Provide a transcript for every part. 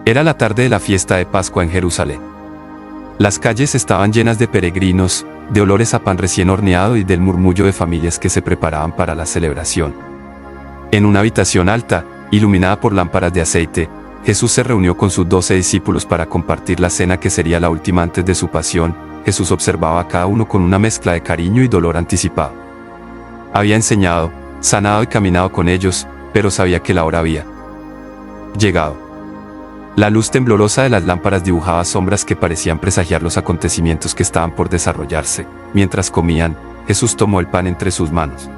Era la tarde de la fiesta de Pascua en Jerusalén. Las calles estaban llenas de peregrinos, de olores a pan recién horneado y del murmullo de familias que se preparaban para la celebración. En una habitación alta, iluminada por lámparas de aceite, Jesús se reunió con sus 12 discípulos para compartir la cena que sería la última antes de su pasión. Jesús observaba a cada uno con una mezcla de cariño y dolor anticipado. Había enseñado, sanado y caminado con ellos, pero sabía que la hora había llegado. La luz temblorosa de las lámparas dibujaba sombras que parecían presagiar los acontecimientos que estaban por desarrollarse. Mientras comían, Jesús tomó el pan entre sus manos.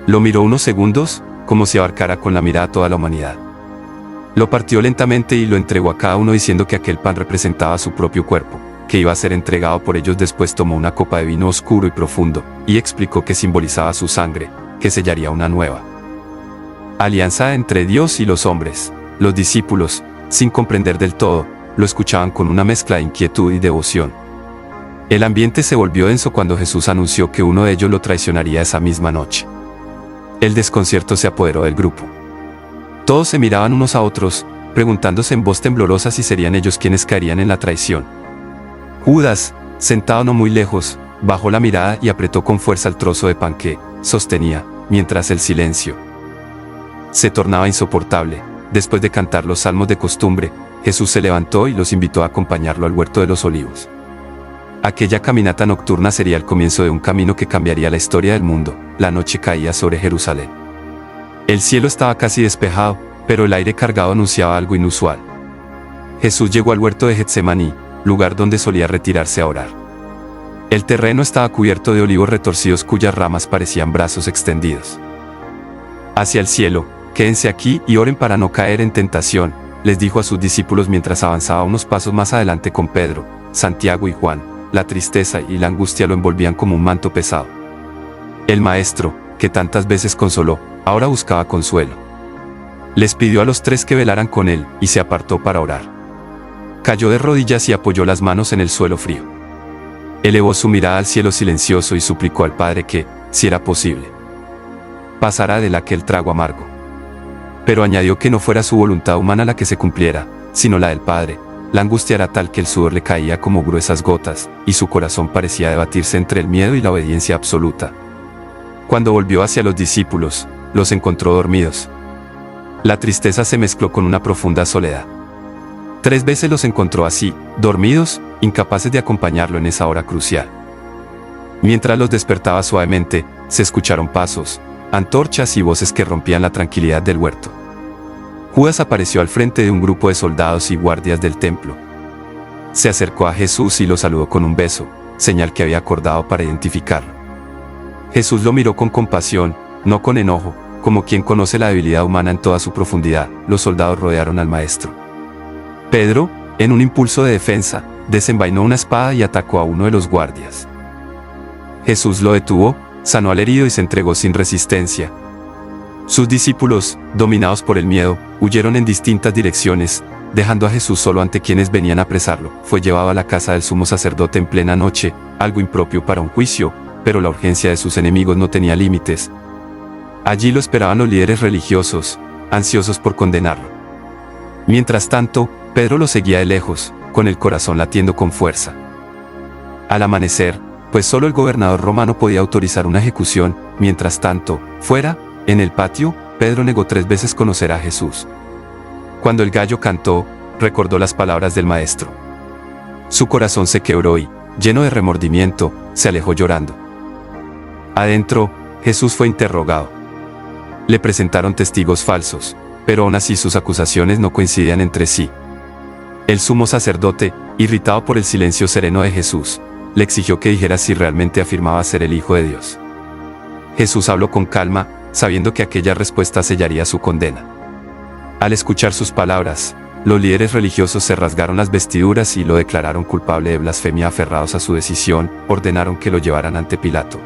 Lo miró unos segundos, como si abarcara con la mirada a toda la humanidad. Lo partió lentamente y lo entregó a cada uno diciendo que aquel pan representaba su propio cuerpo, que iba a ser entregado por ellos. Después tomó una copa de vino oscuro y profundo, y explicó que simbolizaba su sangre, que sellaría una nueva alianza entre Dios y los hombres. Los discípulos, sin comprender del todo, lo escuchaban con una mezcla de inquietud y devoción. El ambiente se volvió denso cuando Jesús anunció que uno de ellos lo traicionaría esa misma noche. El desconcierto se apoderó del grupo. Todos se miraban unos a otros, preguntándose en voz temblorosa si serían ellos quienes caerían en la traición. Judas, sentado no muy lejos, bajó la mirada y apretó con fuerza el trozo de pan que sostenía, mientras el silencio se tornaba insoportable. Después de cantar los salmos de costumbre, Jesús se levantó y los invitó a acompañarlo al huerto de los olivos. Aquella caminata nocturna sería el comienzo de un camino que cambiaría la historia del mundo. La noche caía sobre Jerusalén. El cielo estaba casi despejado, pero el aire cargado anunciaba algo inusual. Jesús llegó al huerto de Getsemaní, lugar donde solía retirarse a orar. El terreno estaba cubierto de olivos retorcidos cuyas ramas parecían brazos extendidos hacia el cielo. «Quédense aquí y oren para no caer en tentación», les dijo a sus discípulos mientras avanzaba unos pasos más adelante con Pedro, Santiago y Juan. La tristeza y la angustia lo envolvían como un manto pesado. El Maestro, que tantas veces consoló, ahora buscaba consuelo. Les pidió a los tres que velaran con él, y se apartó para orar. Cayó de rodillas y apoyó las manos en el suelo frío. Elevó su mirada al cielo silencioso y suplicó al Padre que, si era posible, pasara de aquel trago amargo. Pero añadió que no fuera su voluntad humana la que se cumpliera, sino la del Padre. La angustia era tal que el sudor le caía como gruesas gotas, y su corazón parecía debatirse entre el miedo y la obediencia absoluta. Cuando volvió hacia los discípulos, los encontró dormidos. La tristeza se mezcló con una profunda soledad. 3 veces los encontró así, dormidos, incapaces de acompañarlo en esa hora crucial. Mientras los despertaba suavemente, se escucharon pasos, antorchas y voces que rompían la tranquilidad del huerto. Judas apareció al frente de un grupo de soldados y guardias del templo. Se acercó a Jesús y lo saludó con un beso, señal que había acordado para identificarlo. Jesús lo miró con compasión, no con enojo, como quien conoce la debilidad humana en toda su profundidad. Los soldados rodearon al maestro. Pedro, en un impulso de defensa, desenvainó una espada y atacó a uno de los guardias. Jesús lo detuvo, sanó al herido y se entregó sin resistencia. Sus discípulos, dominados por el miedo, huyeron en distintas direcciones, dejando a Jesús solo ante quienes venían a apresarlo. Fue llevado a la casa del sumo sacerdote en plena noche, algo impropio para un juicio, pero la urgencia de sus enemigos no tenía límites. Allí lo esperaban los líderes religiosos, ansiosos por condenarlo. Mientras tanto, Pedro lo seguía de lejos, con el corazón latiendo con fuerza. Al amanecer, pues solo el gobernador romano podía autorizar una ejecución. Mientras tanto, fuera, en el patio, Pedro negó 3 veces conocer a Jesús. Cuando el gallo cantó, recordó las palabras del maestro. Su corazón se quebró y, lleno de remordimiento, se alejó llorando. Adentro, Jesús fue interrogado. Le presentaron testigos falsos, pero aún así sus acusaciones no coincidían entre sí. El sumo sacerdote, irritado por el silencio sereno de Jesús, le exigió que dijera si realmente afirmaba ser el Hijo de Dios. Jesús habló con calma, sabiendo que aquella respuesta sellaría su condena. Al escuchar sus palabras, los líderes religiosos se rasgaron las vestiduras y lo declararon culpable de blasfemia. Aferrados a su decisión, ordenaron que lo llevaran ante Pilato.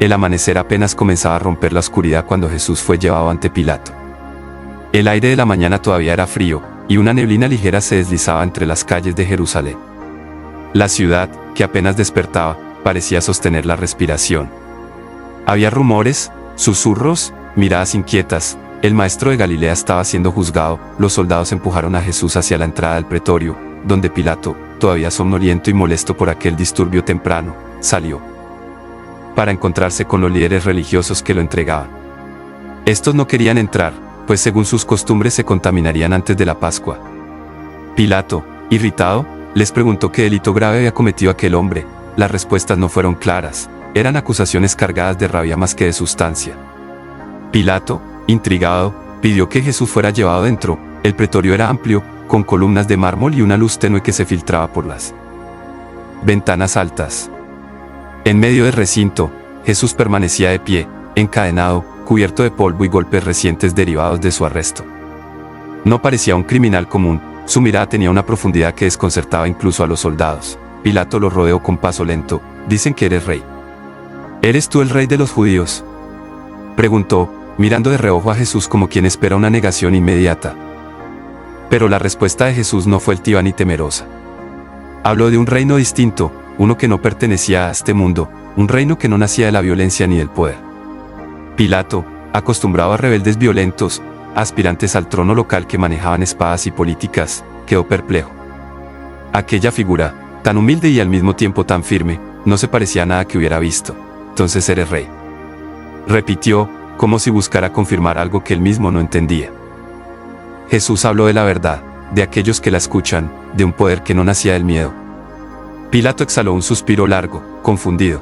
El amanecer apenas comenzaba a romper la oscuridad cuando Jesús fue llevado ante Pilato. El aire de la mañana todavía era frío, y una neblina ligera se deslizaba entre las calles de Jerusalén. La ciudad, que apenas despertaba, parecía sostener la respiración. Había rumores, susurros, miradas inquietas, El maestro de Galilea estaba siendo juzgado. Los soldados empujaron a Jesús hacia la entrada del pretorio, donde Pilato, todavía somnoliento y molesto por aquel disturbio temprano, salió para encontrarse con los líderes religiosos que lo entregaban. Estos no querían entrar, pues según sus costumbres se contaminarían antes de la Pascua. Pilato, irritado, les preguntó qué delito grave había cometido aquel hombre. Las respuestas no fueron claras, eran acusaciones cargadas de rabia más que de sustancia. Pilato, intrigado, pidió que Jesús fuera llevado dentro. El pretorio era amplio, con columnas de mármol y una luz tenue que se filtraba por las ventanas altas. En medio del recinto, Jesús permanecía de pie, encadenado, cubierto de polvo y golpes recientes derivados de su arresto. No parecía un criminal común, su mirada tenía una profundidad que desconcertaba incluso a los soldados. Pilato lo rodeó con paso lento. «Dicen que eres rey. ¿Eres tú el rey de los judíos?», preguntó, mirando de reojo a Jesús como quien espera una negación inmediata. Pero la respuesta de Jesús no fue altiva ni temerosa. Habló de un reino distinto, uno que no pertenecía a este mundo, un reino que no nacía de la violencia ni del poder. Pilato, acostumbrado a rebeldes violentos, a aspirantes al trono local que manejaban espadas y políticas, quedó perplejo. Aquella figura, tan humilde y al mismo tiempo tan firme, no se parecía a nada que hubiera visto. «Entonces eres rey», repitió, como si buscara confirmar algo que él mismo no entendía. Jesús habló de la verdad, de aquellos que la escuchan, de un poder que no nacía del miedo. Pilato exhaló un suspiro largo, confundido.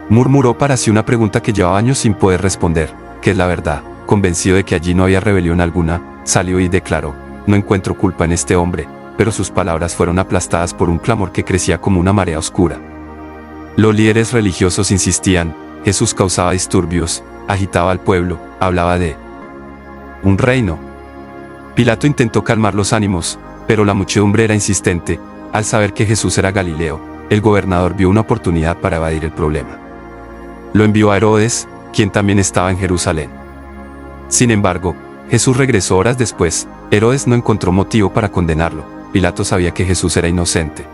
Murmuró para sí una pregunta que llevaba años sin poder responder: ¿qué es la verdad? Convencido de que allí no había rebelión alguna, salió y declaró: «No encuentro culpa en este hombre», pero sus palabras fueron aplastadas por un clamor que crecía como una marea oscura. Los líderes religiosos insistían. Jesús causaba disturbios, agitaba al pueblo, hablaba de un reino. Pilato intentó calmar los ánimos, pero la muchedumbre era insistente. Al saber que Jesús era Galileo, el gobernador vio una oportunidad para evadir el problema. Lo envió a Herodes, quien también estaba en Jerusalén. Sin embargo, Jesús regresó horas después. Herodes no encontró motivo para condenarlo. Pilato sabía que Jesús era inocente.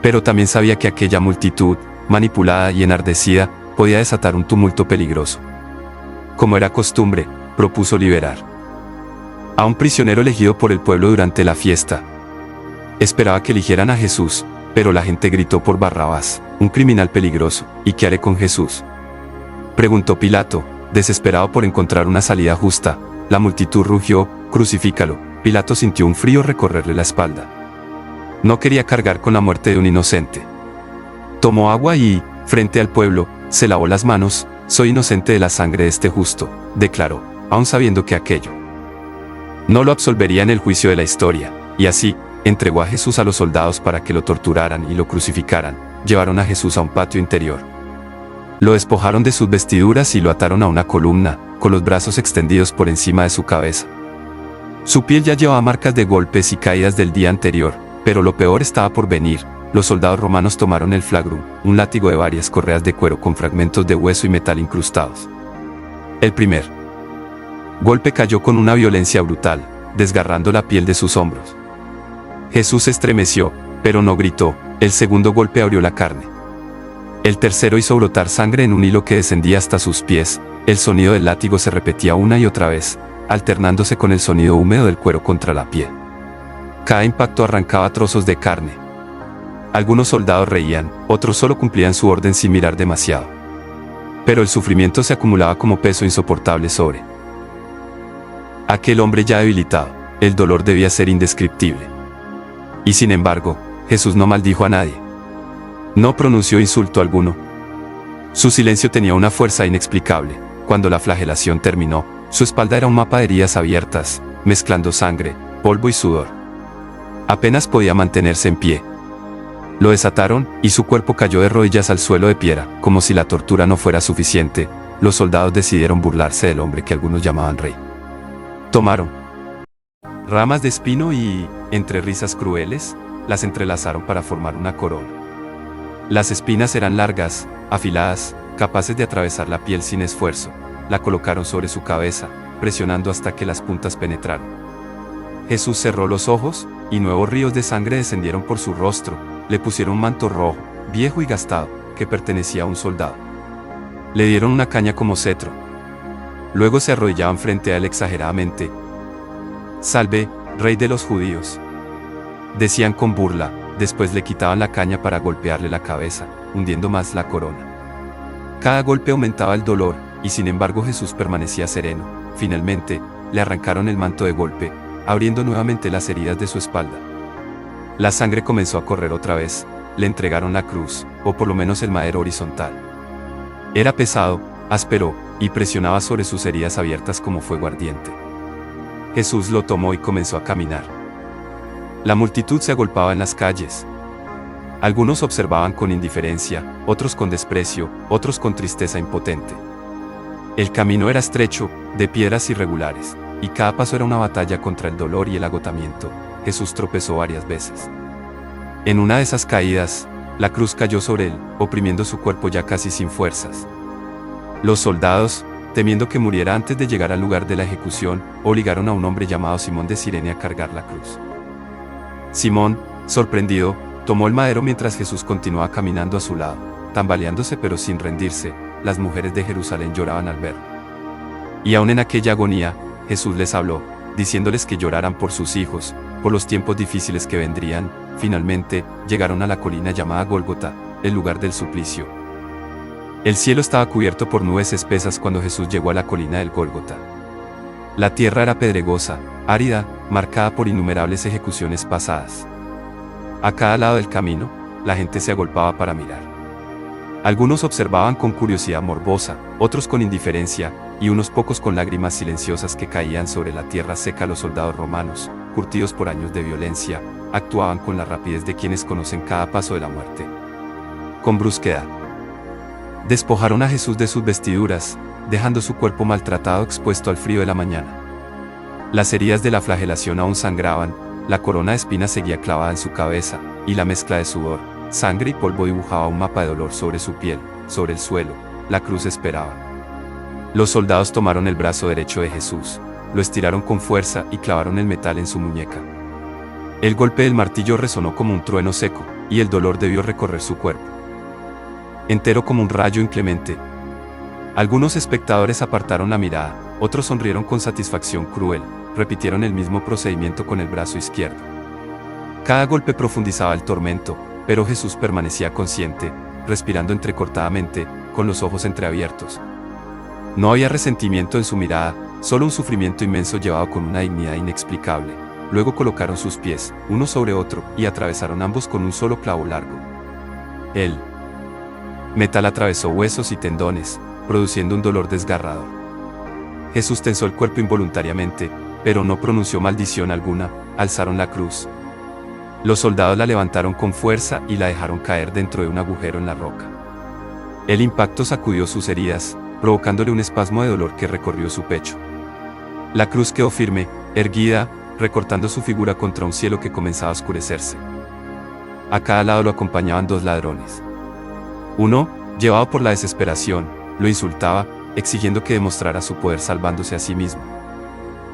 Pero también sabía que aquella multitud, manipulada y enardecida, podía desatar un tumulto peligroso. Como era costumbre, propuso liberar a un prisionero elegido por el pueblo durante la fiesta. Esperaba que eligieran a Jesús, pero la gente gritó por Barrabás, un criminal peligroso. «¿Y qué haré con Jesús?», preguntó Pilato, desesperado por encontrar una salida justa. La multitud rugió: «Crucifícalo». Pilato sintió un frío recorrerle la espalda. No quería cargar con la muerte de un inocente. Tomó agua y, frente al pueblo, se lavó las manos. «Soy inocente de la sangre de este justo», declaró, aun sabiendo que aquello no lo absolvería en el juicio de la historia. Y así, entregó a Jesús a los soldados para que lo torturaran y lo crucificaran. Llevaron a Jesús a un patio interior. Lo despojaron de sus vestiduras y lo ataron a una columna, con los brazos extendidos por encima de su cabeza. Su piel ya llevaba marcas de golpes y caídas del día anterior, pero lo peor estaba por venir. Los soldados romanos tomaron el flagrum, un látigo de varias correas de cuero con fragmentos de hueso y metal incrustados. El primer golpe cayó con una violencia brutal, desgarrando la piel de sus hombros. Jesús se estremeció, pero no gritó. El segundo golpe abrió la carne. El tercero hizo brotar sangre en un hilo que descendía hasta sus pies. El sonido del látigo se repetía una y otra vez, alternándose con el sonido húmedo del cuero contra la piel. Cada impacto arrancaba trozos de carne. Algunos soldados reían, otros solo cumplían su orden sin mirar demasiado. Pero el sufrimiento se acumulaba como peso insoportable sobre aquel hombre ya debilitado. El dolor debía ser indescriptible. Y sin embargo, Jesús no maldijo a nadie. No pronunció insulto alguno. Su silencio tenía una fuerza inexplicable. Cuando la flagelación terminó, su espalda era un mapa de heridas abiertas, mezclando sangre, polvo y sudor. Apenas podía mantenerse en pie. Lo desataron, y su cuerpo cayó de rodillas al suelo de piedra. Como si la tortura no fuera suficiente, los soldados decidieron burlarse del hombre que algunos llamaban rey. Tomaron ramas de espino y, entre risas crueles, las entrelazaron para formar una corona. Las espinas eran largas, afiladas, capaces de atravesar la piel sin esfuerzo. La colocaron sobre su cabeza, presionando hasta que las puntas penetraron. Jesús cerró los ojos, y nuevos ríos de sangre descendieron por su rostro. Le pusieron un manto rojo, viejo y gastado, que pertenecía a un soldado. Le dieron una caña como cetro. Luego se arrodillaban frente a él exageradamente. «Salve, Rey de los judíos», decían con burla, después le quitaban la caña para golpearle la cabeza, hundiendo más la corona. Cada golpe aumentaba el dolor, y sin embargo Jesús permanecía sereno. Finalmente, le arrancaron el manto de golpe, abriendo nuevamente las heridas de su espalda. La sangre comenzó a correr otra vez, le entregaron la cruz, o por lo menos el madero horizontal. Era pesado, áspero, y presionaba sobre sus heridas abiertas como fuego ardiente. Jesús lo tomó y comenzó a caminar. La multitud se agolpaba en las calles. Algunos observaban con indiferencia, otros con desprecio, otros con tristeza impotente. El camino era estrecho, de piedras irregulares, y cada paso era una batalla contra el dolor y el agotamiento. Jesús tropezó varias veces. En una de esas caídas, la cruz cayó sobre él, oprimiendo su cuerpo ya casi sin fuerzas. Los soldados, temiendo que muriera antes de llegar al lugar de la ejecución, obligaron a un hombre llamado Simón de Cirene a cargar la cruz. Simón, sorprendido, tomó el madero mientras Jesús continuaba caminando a su lado, tambaleándose pero sin rendirse. Las mujeres de Jerusalén lloraban al verlo. Y aún en aquella agonía, Jesús les habló, diciéndoles que lloraran por sus hijos, por los tiempos difíciles que vendrían. Finalmente, llegaron a la colina llamada Gólgota, el lugar del suplicio. El cielo estaba cubierto por nubes espesas cuando Jesús llegó a la colina del Gólgota. La tierra era pedregosa, árida, marcada por innumerables ejecuciones pasadas. A cada lado del camino, la gente se agolpaba para mirar. Algunos observaban con curiosidad morbosa, otros con indiferencia, y unos pocos con lágrimas silenciosas que caían sobre la tierra seca. Los soldados romanos, curtidos por años de violencia, actuaban con la rapidez de quienes conocen cada paso de la muerte. Con brusquedad, despojaron a Jesús de sus vestiduras, dejando su cuerpo maltratado expuesto al frío de la mañana. Las heridas de la flagelación aún sangraban, la corona de espinas seguía clavada en su cabeza, y la mezcla de sudor, sangre y polvo dibujaba un mapa de dolor sobre su piel. Sobre el suelo, la cruz esperaba. Los soldados tomaron el brazo derecho de Jesús, lo estiraron con fuerza y clavaron el metal en su muñeca. El golpe del martillo resonó como un trueno seco, y el dolor debió recorrer su cuerpo entero como un rayo inclemente. Algunos espectadores apartaron la mirada, otros sonrieron con satisfacción cruel, repitieron el mismo procedimiento con el brazo izquierdo. Cada golpe profundizaba el tormento, pero Jesús permanecía consciente, respirando entrecortadamente, con los ojos entreabiertos. No había resentimiento en su mirada, solo un sufrimiento inmenso llevado con una dignidad inexplicable. Luego colocaron sus pies, uno sobre otro, y atravesaron ambos con un solo clavo largo. El metal atravesó huesos y tendones, produciendo un dolor desgarrador. Jesús tensó el cuerpo involuntariamente, pero no pronunció maldición alguna. Alzaron la cruz. Los soldados la levantaron con fuerza y la dejaron caer dentro de un agujero en la roca. El impacto sacudió sus heridas, provocándole un espasmo de dolor que recorrió su pecho. La cruz quedó firme, erguida, recortando su figura contra un cielo que comenzaba a oscurecerse. A cada lado lo acompañaban dos ladrones. Uno, llevado por la desesperación, lo insultaba, exigiendo que demostrara su poder salvándose a sí mismo.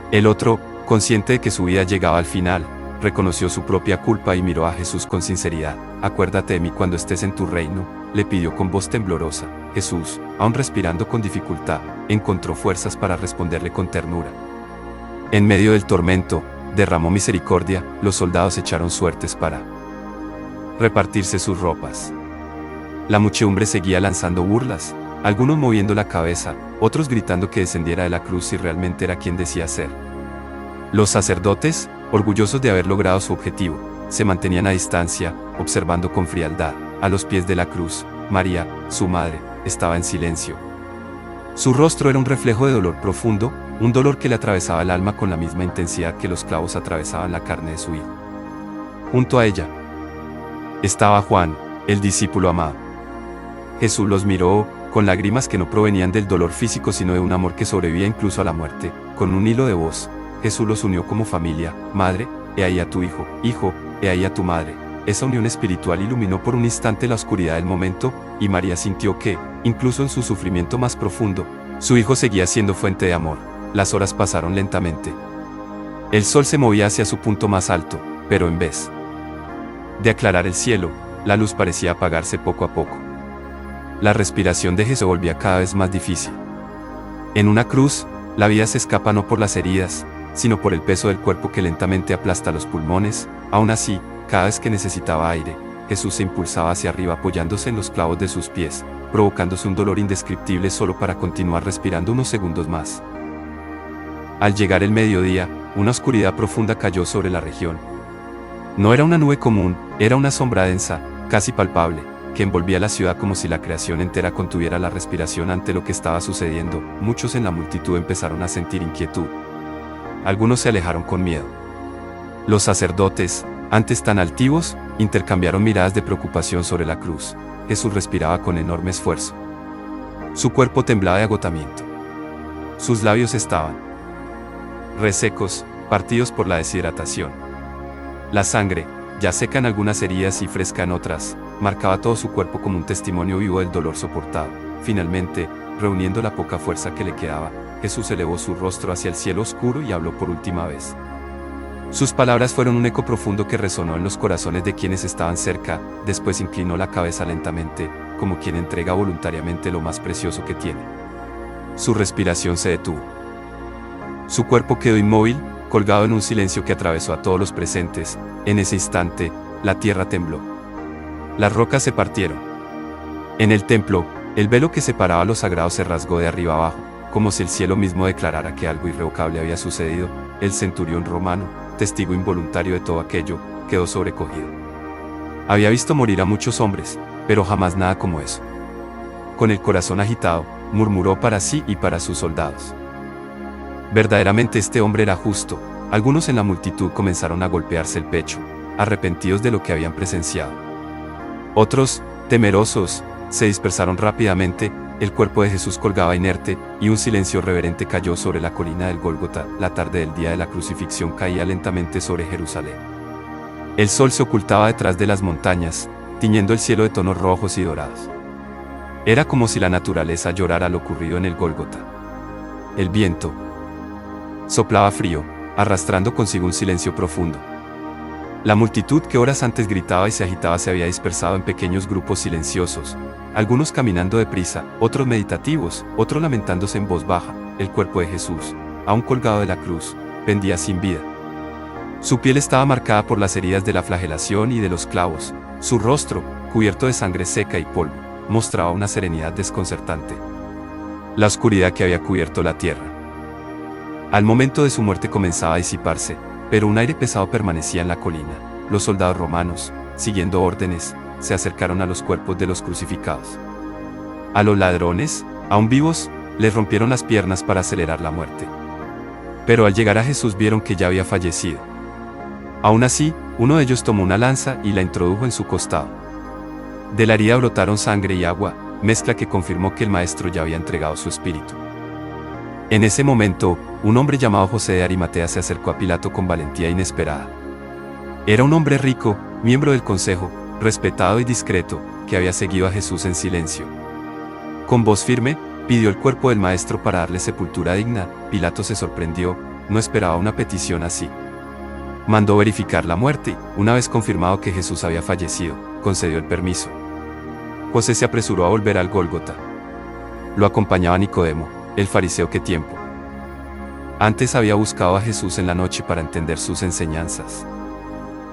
El otro, consciente de que su vida llegaba al final, reconoció su propia culpa y miró a Jesús con sinceridad. «Acuérdate de mí cuando estés en tu reino», le pidió con voz temblorosa. Jesús, aún respirando con dificultad, encontró fuerzas para responderle con ternura. En medio del tormento, derramó misericordia. Los soldados echaron suertes para repartirse sus ropas. La muchedumbre seguía lanzando burlas, algunos moviendo la cabeza, otros gritando que descendiera de la cruz si realmente era quien decía ser. Los sacerdotes, orgullosos de haber logrado su objetivo, se mantenían a distancia, observando con frialdad. A los pies de la cruz, María, su madre, estaba en silencio. Su rostro era un reflejo de dolor profundo, un dolor que le atravesaba el alma con la misma intensidad que los clavos atravesaban la carne de su hijo. Junto a ella estaba Juan, el discípulo amado. Jesús los miró, con lágrimas que no provenían del dolor físico sino de un amor que sobrevivía incluso a la muerte. Con un hilo de voz, Jesús los unió como familia. «Madre, he ahí a tu hijo. Hijo, he ahí a tu madre». Esa unión espiritual iluminó por un instante la oscuridad del momento, y María sintió que, incluso en su sufrimiento más profundo, su hijo seguía siendo fuente de amor. Las horas pasaron lentamente. El sol se movía hacia su punto más alto, pero en vez de aclarar el cielo, la luz parecía apagarse poco a poco. La respiración de Jesús se volvía cada vez más difícil. En una cruz, la vida se escapa no por las heridas, sino por el peso del cuerpo que lentamente aplasta los pulmones. Aún así, cada vez que necesitaba aire, Jesús se impulsaba hacia arriba apoyándose en los clavos de sus pies, provocándose un dolor indescriptible solo para continuar respirando unos segundos más. Al llegar el mediodía, una oscuridad profunda cayó sobre la región. No era una nube común, era una sombra densa, casi palpable, que envolvía la ciudad como si la creación entera contuviera la respiración ante lo que estaba sucediendo. Muchos en la multitud empezaron a sentir inquietud. Algunos se alejaron con miedo. Los sacerdotes, antes tan altivos, intercambiaron miradas de preocupación sobre la cruz. Jesús respiraba con enorme esfuerzo. Su cuerpo temblaba de agotamiento. Sus labios estaban resecos, partidos por la deshidratación. La sangre, ya seca en algunas heridas y fresca en otras, marcaba todo su cuerpo como un testimonio vivo del dolor soportado. Finalmente, reuniendo la poca fuerza que le quedaba, Jesús elevó su rostro hacia el cielo oscuro y habló por última vez. Sus palabras fueron un eco profundo que resonó en los corazones de quienes estaban cerca. Después inclinó la cabeza lentamente, como quien entrega voluntariamente lo más precioso que tiene. Su respiración se detuvo. Su cuerpo quedó inmóvil, colgado en un silencio que atravesó a todos los presentes. En ese instante, la tierra tembló. Las rocas se partieron. En el templo, el velo que separaba lo sagrado se rasgó de arriba abajo, como si el cielo mismo declarara que algo irrevocable había sucedido. El centurión romano, testigo involuntario de todo aquello, quedó sobrecogido. Había visto morir a muchos hombres, pero jamás nada como eso. Con el corazón agitado, murmuró para sí y para sus soldados: verdaderamente este hombre era justo. Algunos en la multitud comenzaron a golpearse el pecho, arrepentidos de lo que habían presenciado. Otros, temerosos, se dispersaron rápidamente. El cuerpo de Jesús colgaba inerte, y un silencio reverente cayó sobre la colina del Gólgota. La tarde del día de la crucifixión caía lentamente sobre Jerusalén. El sol se ocultaba detrás de las montañas, tiñendo el cielo de tonos rojos y dorados. Era como si la naturaleza llorara lo ocurrido en el Gólgota. El viento soplaba frío, arrastrando consigo un silencio profundo. La multitud que horas antes gritaba y se agitaba se había dispersado en pequeños grupos silenciosos, algunos caminando deprisa, otros meditativos, otros lamentándose en voz baja. El cuerpo de Jesús, aún colgado de la cruz, pendía sin vida. Su piel estaba marcada por las heridas de la flagelación y de los clavos. Su rostro, cubierto de sangre seca y polvo, mostraba una serenidad desconcertante. La oscuridad que había cubierto la tierra al momento de su muerte comenzaba a disiparse, pero un aire pesado permanecía en la colina. Los soldados romanos, siguiendo órdenes, se acercaron a los cuerpos de los crucificados. A los ladrones, aún vivos, les rompieron las piernas para acelerar la muerte. Pero al llegar a Jesús vieron que ya había fallecido. Aún así, uno de ellos tomó una lanza y la introdujo en su costado. De la herida brotaron sangre y agua, mezcla que confirmó que el maestro ya había entregado su espíritu. En ese momento, un hombre llamado José de Arimatea se acercó a Pilato con valentía inesperada. Era un hombre rico, miembro del consejo, respetado y discreto, que había seguido a Jesús en silencio. Con voz firme, pidió el cuerpo del maestro para darle sepultura digna. Pilato se sorprendió, no esperaba una petición así. Mandó verificar la muerte y, una vez confirmado que Jesús había fallecido, concedió el permiso. José se apresuró a volver al Gólgota. Lo acompañaba Nicodemo, el fariseo que tiempo antes había buscado a Jesús en la noche para entender sus enseñanzas.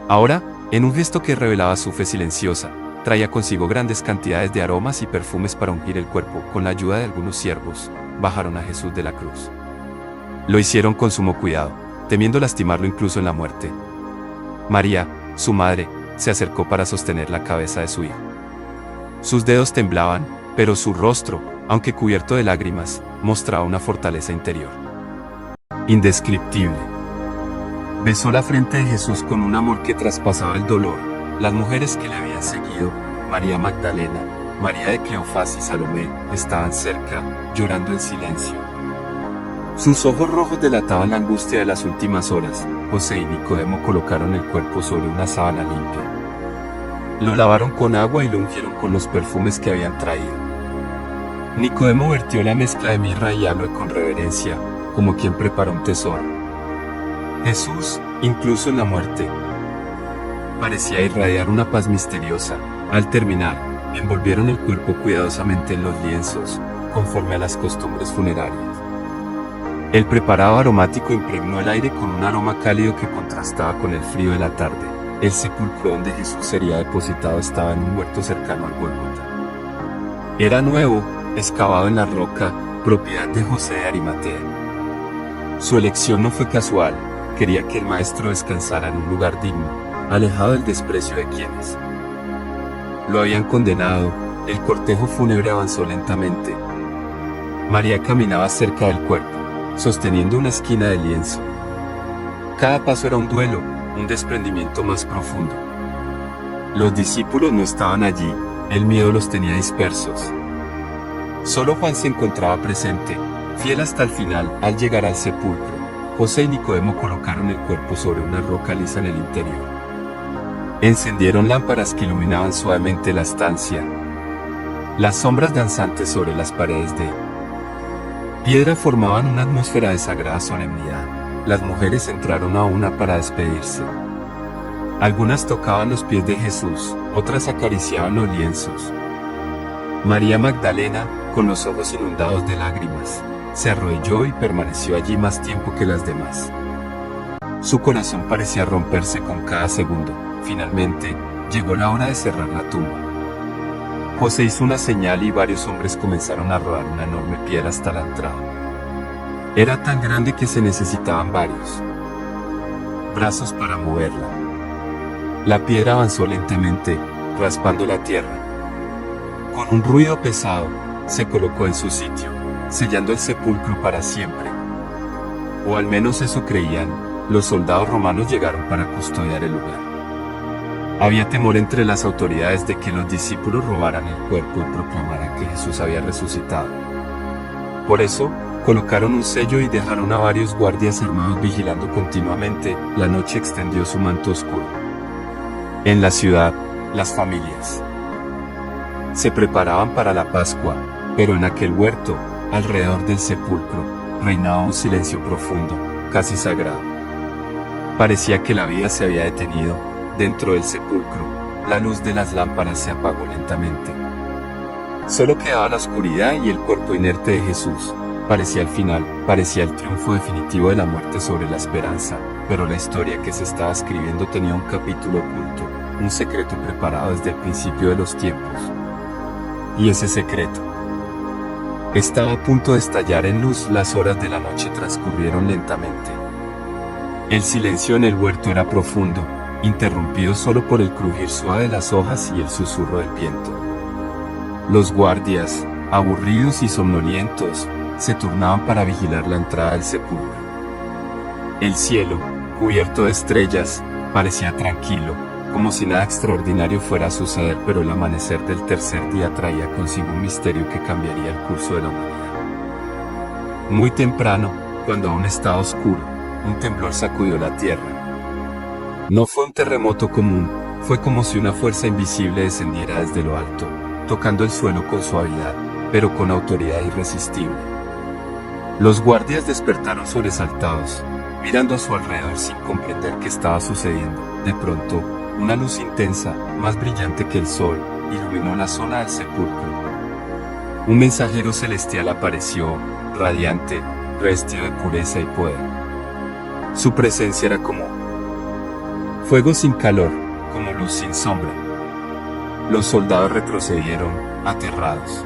Ahora, en un gesto que revelaba su fe silenciosa, traía consigo grandes cantidades de aromas y perfumes para ungir el cuerpo. Con la ayuda de algunos siervos, bajaron a Jesús de la cruz. Lo hicieron con sumo cuidado, temiendo lastimarlo incluso en la muerte. María, su madre, se acercó para sostener la cabeza de su hijo. Sus dedos temblaban, pero su rostro, aunque cubierto de lágrimas, mostraba una fortaleza interior indescriptible. Besó la frente de Jesús con un amor que traspasaba el dolor. Las mujeres que le habían seguido, María Magdalena, María de Cleofás y Salomé, estaban cerca, llorando en silencio. Sus ojos rojos delataban la angustia de las últimas horas. José y Nicodemo colocaron el cuerpo sobre una sábana limpia. Lo lavaron con agua y lo ungieron con los perfumes que habían traído. Nicodemo vertió la mezcla de mirra y aloe con reverencia, como quien prepara un tesoro. Jesús, incluso en la muerte, parecía irradiar una paz misteriosa. Al terminar, envolvieron el cuerpo cuidadosamente en los lienzos, conforme a las costumbres funerarias. El preparado aromático impregnó el aire con un aroma cálido que contrastaba con el frío de la tarde. El sepulcro donde Jesús sería depositado estaba en un huerto cercano al Gólgota. Era nuevo, excavado en la roca, propiedad de José de Arimatea. Su elección no fue casual, quería que el maestro descansara en un lugar digno, alejado del desprecio de quienes lo habían condenado. El cortejo fúnebre avanzó lentamente. María caminaba cerca del cuerpo, sosteniendo una esquina de lienzo. Cada paso era un duelo, un desprendimiento más profundo. Los discípulos no estaban allí, el miedo los tenía dispersos. Solo Juan se encontraba presente, fiel hasta el final. Al llegar al sepulcro, José y Nicodemo colocaron el cuerpo sobre una roca lisa en el interior. Encendieron lámparas que iluminaban suavemente la estancia. Las sombras danzantes sobre las paredes de piedra formaban una atmósfera de sagrada solemnidad. Las mujeres entraron a una para despedirse. Algunas tocaban los pies de Jesús, otras acariciaban los lienzos. María Magdalena, con los ojos inundados de lágrimas, se arrodilló y permaneció allí más tiempo que las demás. Su corazón parecía romperse con cada segundo. Finalmente, llegó la hora de cerrar la tumba. José hizo una señal y varios hombres comenzaron a rodar una enorme piedra hasta la entrada. Era tan grande que se necesitaban varios brazos para moverla. La piedra avanzó lentamente, raspando la tierra. Con un ruido pesado, se colocó en su sitio, sellando el sepulcro para siempre. O al menos eso creían. Los soldados romanos llegaron para custodiar el lugar. Había temor entre las autoridades de que los discípulos robaran el cuerpo y proclamaran que Jesús había resucitado. Por eso, colocaron un sello y dejaron a varios guardias armados vigilando continuamente. La noche extendió su manto oscuro. En la ciudad, las familias se preparaban para la Pascua, pero en aquel huerto, alrededor del sepulcro, reinaba un silencio profundo, casi sagrado. Parecía que la vida se había detenido. Dentro del sepulcro, la luz de las lámparas se apagó lentamente. Solo quedaba la oscuridad y el cuerpo inerte de Jesús. Parecía el final, parecía el triunfo definitivo de la muerte sobre la esperanza, pero la historia que se estaba escribiendo tenía un capítulo oculto, un secreto preparado desde el principio de los tiempos. Y ese secreto estaba a punto de estallar en luz. Las horas de la noche transcurrieron lentamente. El silencio en el huerto era profundo, interrumpido solo por el crujir suave de las hojas y el susurro del viento. Los guardias, aburridos y somnolientos, se turnaban para vigilar la entrada del sepulcro. El cielo, cubierto de estrellas, parecía tranquilo, como si nada extraordinario fuera a suceder, pero el amanecer del tercer día traía consigo un misterio que cambiaría el curso de la humanidad. Muy temprano, cuando aún estaba oscuro, un temblor sacudió la tierra. No fue un terremoto común, fue como si una fuerza invisible descendiera desde lo alto, tocando el suelo con suavidad, pero con autoridad irresistible. Los guardias despertaron sobresaltados, mirando a su alrededor sin comprender qué estaba sucediendo. De pronto, una luz intensa, más brillante que el sol, iluminó la zona del sepulcro. Un mensajero celestial apareció, radiante, revestido de pureza y poder. Su presencia era como fuego sin calor, como luz sin sombra. Los soldados retrocedieron, aterrados.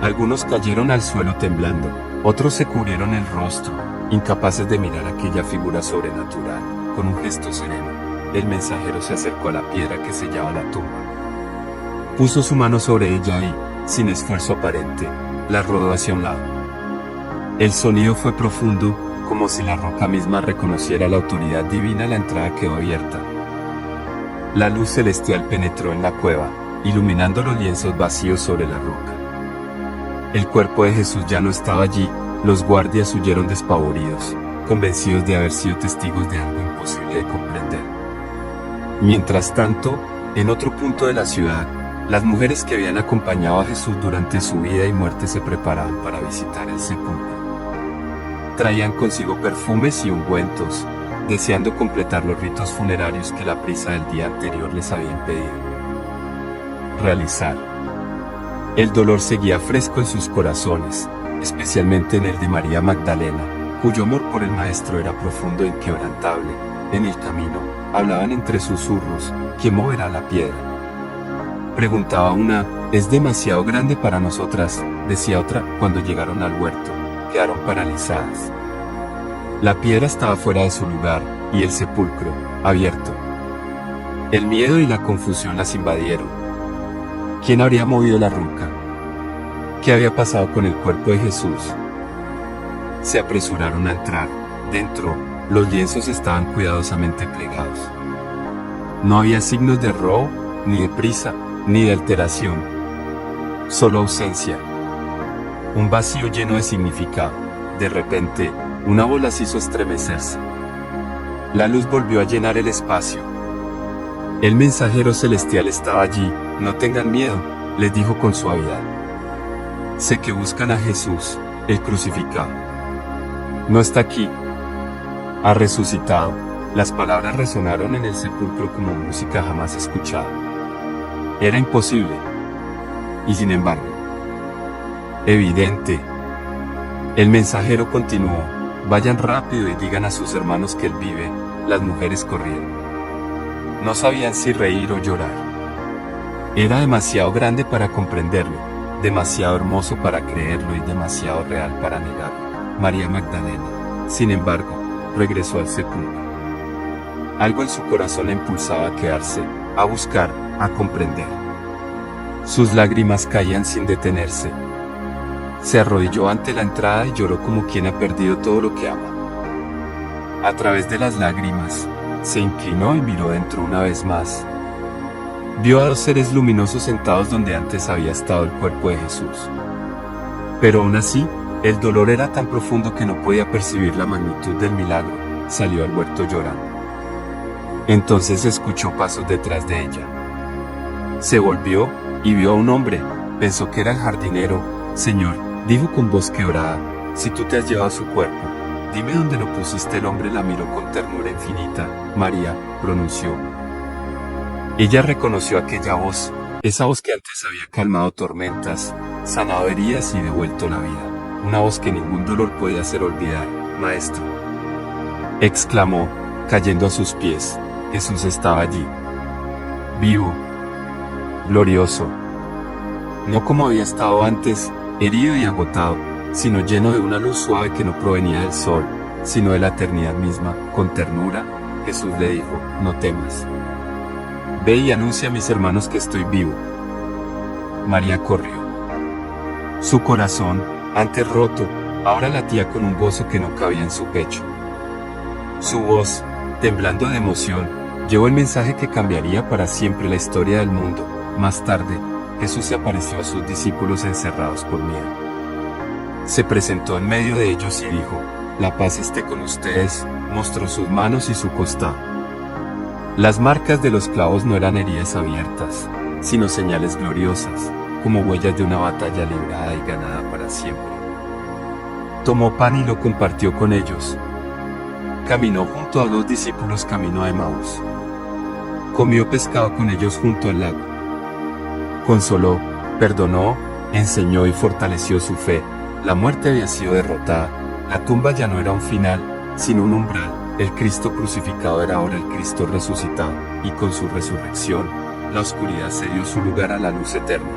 Algunos cayeron al suelo temblando, otros se cubrieron el rostro, incapaces de mirar aquella figura sobrenatural. Con un gesto sereno, el mensajero se acercó a la piedra que sellaba la tumba. Puso su mano sobre ella y, sin esfuerzo aparente, la rodó hacia un lado. El sonido fue profundo, como si la roca misma reconociera la autoridad divina. La entrada quedó abierta. La luz celestial penetró en la cueva, iluminando los lienzos vacíos sobre la roca. El cuerpo de Jesús ya no estaba allí. Los guardias huyeron despavoridos, convencidos de haber sido testigos de algo imposible de comprender. Mientras tanto, en otro punto de la ciudad, las mujeres que habían acompañado a Jesús durante su vida y muerte se preparaban para visitar el sepulcro. Traían consigo perfumes y ungüentos, deseando completar los ritos funerarios que la prisa del día anterior les había impedido realizar. El dolor seguía fresco en sus corazones, especialmente en el de María Magdalena, cuyo amor por el Maestro era profundo e inquebrantable. En el camino, hablaban entre susurros: ¿quién moverá la piedra? Preguntaba una: es demasiado grande para nosotras, decía otra. Cuando llegaron al huerto, quedaron paralizadas. La piedra estaba fuera de su lugar, y el sepulcro, abierto. El miedo y la confusión las invadieron. ¿Quién habría movido la roca? ¿Qué había pasado con el cuerpo de Jesús? Se apresuraron a entrar. Dentro, los lienzos estaban cuidadosamente plegados. No había signos de robo, ni de prisa, ni de alteración. Solo ausencia. Un vacío lleno de significado. De repente, una voz las hizo estremecerse. La luz volvió a llenar el espacio. El mensajero celestial estaba allí. No tengan miedo, les dijo con suavidad. Sé que buscan a Jesús, el crucificado. No está aquí. Ha resucitado. Las palabras resonaron en el sepulcro como música jamás escuchada. Era imposible. Y sin embargo, evidente. El mensajero continuó: vayan rápido y digan a sus hermanos que él vive. Las mujeres corrieron. No sabían si reír o llorar. Era demasiado grande para comprenderlo, demasiado hermoso para creerlo y demasiado real para negarlo. María Magdalena, sin embargo, regresó al sepulcro. Algo en su corazón la impulsaba a quedarse, a buscar, a comprender. Sus lágrimas caían sin detenerse. Se arrodilló ante la entrada y lloró como quien ha perdido todo lo que ama. A través de las lágrimas, se inclinó y miró dentro una vez más. Vio a dos seres luminosos sentados donde antes había estado el cuerpo de Jesús. Pero aún así, el dolor era tan profundo que no podía percibir la magnitud del milagro. Salió al huerto llorando. Entonces escuchó pasos detrás de ella. Se volvió y vio a un hombre. Pensó que era el jardinero. Señor, dijo con voz quebrada, si tú te has llevado su cuerpo, dime dónde lo pusiste. El hombre la miró con ternura infinita. María, pronunció. Ella reconoció aquella voz, esa voz que antes había calmado tormentas, sanado heridas y devuelto la vida. Una voz que ningún dolor podía hacer olvidar. Maestro, exclamó, cayendo a sus pies. Jesús estaba allí, vivo, glorioso. No como había estado antes, herido y agotado, sino lleno de una luz suave que no provenía del sol, sino de la eternidad misma. Con ternura, Jesús le dijo: no temas. Ve y anuncia a mis hermanos que estoy vivo. María corrió. Su corazón, antes roto, ahora latía con un gozo que no cabía en su pecho. Su voz, temblando de emoción, llevó el mensaje que cambiaría para siempre la historia del mundo. Más tarde, Jesús se apareció a sus discípulos encerrados por miedo. Se presentó en medio de ellos y dijo: la paz esté con ustedes. Mostró sus manos y su costado. Las marcas de los clavos no eran heridas abiertas, sino señales gloriosas, como huellas de una batalla librada y ganada para siempre. Tomó pan y lo compartió con ellos. Caminó junto a dos discípulos camino a Emaús. Comió pescado con ellos junto al lago. Consoló, perdonó, enseñó y fortaleció su fe. La muerte había sido derrotada. La tumba ya no era un final, sino un umbral. El Cristo crucificado era ahora el Cristo resucitado, y con su resurrección, la oscuridad cedió su lugar a la luz eterna.